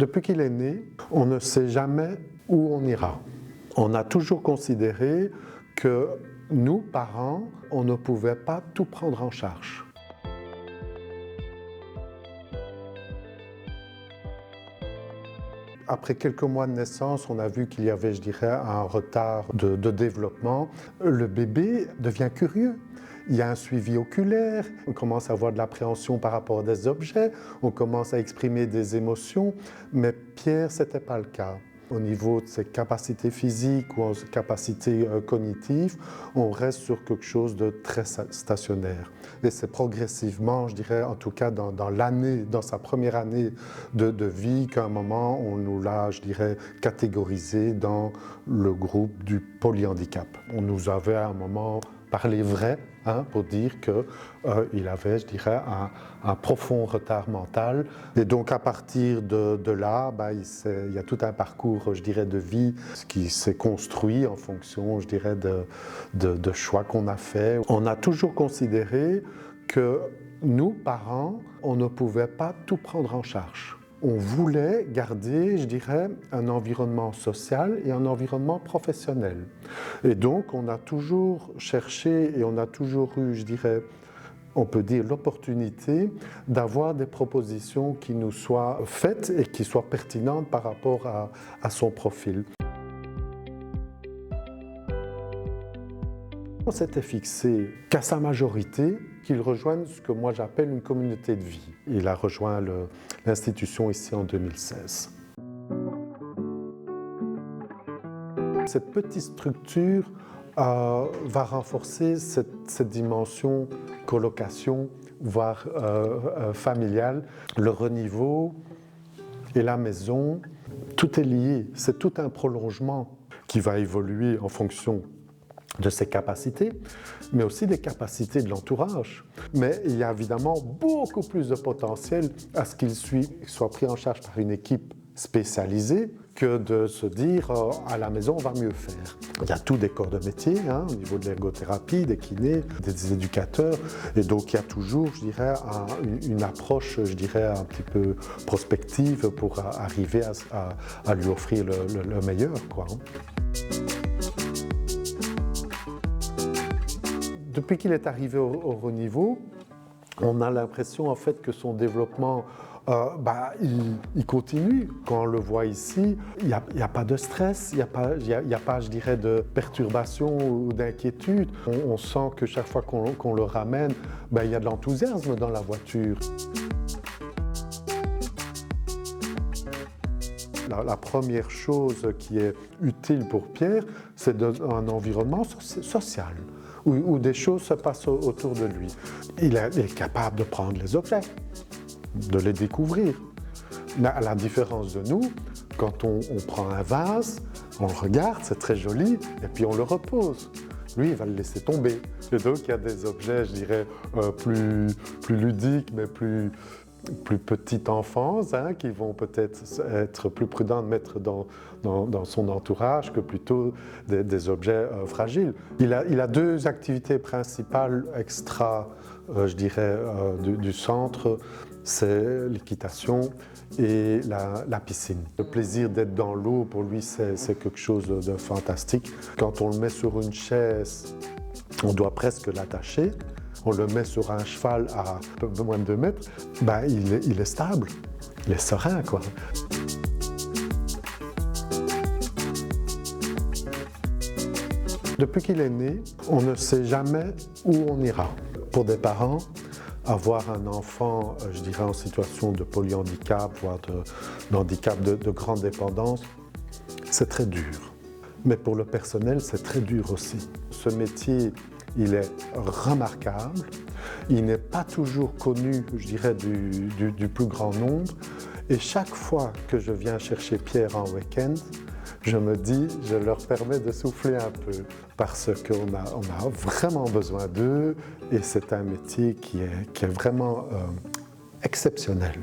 Depuis qu'il est né, on ne sait jamais où on ira. On a toujours considéré que nous, parents, on ne pouvait pas tout prendre en charge. Après quelques mois de naissance, on a vu qu'il y avait, je dirais, un retard de développement. Le bébé devient curieux. Il y a un suivi oculaire, on commence à avoir de l'appréhension par rapport à des objets, on commence à exprimer des émotions, mais Pierre, ce n'était pas le cas. Au niveau de ses capacités physiques ou ses capacités cognitives, on reste sur quelque chose de très stationnaire. Et c'est progressivement, je dirais, en tout cas dans sa première année de vie, qu'à un moment, on nous l'a, je dirais, catégorisé dans le groupe du polyhandicap. On nous avait à un moment parlé vrai, pour dire qu'il avait, je dirais, un profond retard mental. Et donc à partir de là, il y a tout un parcours, je dirais, de vie qui s'est construit en fonction, je dirais, de choix qu'on a fait. On a toujours considéré que nous, parents, on ne pouvait pas tout prendre en charge. On voulait garder, je dirais, un environnement social et un environnement professionnel. Et donc, on a toujours cherché et on a toujours eu, je dirais, on peut dire l'opportunité d'avoir des propositions qui nous soient faites et qui soient pertinentes par rapport à son profil. On s'était fixé qu'à sa majorité, qu'il rejoigne ce que moi j'appelle une communauté de vie. Il a rejoint l'institution ici en 2016. Cette petite structure va renforcer cette dimension colocation, voire familiale. Le reniveau et la maison, tout est lié. C'est tout un prolongement qui va évoluer en fonction de ses capacités, mais aussi des capacités de l'entourage. Mais il y a évidemment beaucoup plus de potentiel à ce qu'il soit pris en charge par une équipe spécialisée que de se dire à la maison on va mieux faire. Il y a tous des corps de métier, au niveau de l'ergothérapie, des kinés, des éducateurs, et donc il y a toujours, je dirais, une approche, je dirais, un petit peu prospective pour arriver à lui offrir le meilleur, quoi. Depuis qu'il est arrivé au haut niveau, on a l'impression en fait que son développement il continue. Quand on le voit ici, il n'y a pas de stress, il n'y a pas, je dirais, de perturbation ou d'inquiétude. On sent que chaque fois qu'on le ramène, il y a de l'enthousiasme dans la voiture. La première chose qui est utile pour Pierre, c'est un environnement social, où des choses se passent autour de lui. Il est capable de prendre les objets, de les découvrir. À la différence de nous, quand on prend un vase, on le regarde, c'est très joli, et puis on le repose. Lui, il va le laisser tomber. Et donc, il y a des objets, je dirais, plus ludiques, mais plus petite enfance, qui vont peut-être être plus prudents de mettre dans son entourage que plutôt des objets fragiles. Il a deux activités principales extra, je dirais, du centre, c'est l'équitation et la piscine. Le plaisir d'être dans l'eau, pour lui, c'est quelque chose de fantastique. Quand on le met sur une chaise, on doit presque l'attacher. On le met sur un cheval à un peu moins de 2 mètres, il est stable, il est serein, quoi. Depuis qu'il est né, on ne sait jamais où on ira. Pour des parents, avoir un enfant, je dirais, en situation de polyhandicap, voire d'handicap de grande dépendance, c'est très dur. Mais pour le personnel, c'est très dur aussi. Ce métier, il est remarquable, il n'est pas toujours connu, je dirais, du plus grand nombre. Et chaque fois que je viens chercher Pierre en week-end, je me dis, je leur permets de souffler un peu parce qu'on a vraiment besoin d'eux et c'est un métier qui est vraiment exceptionnel.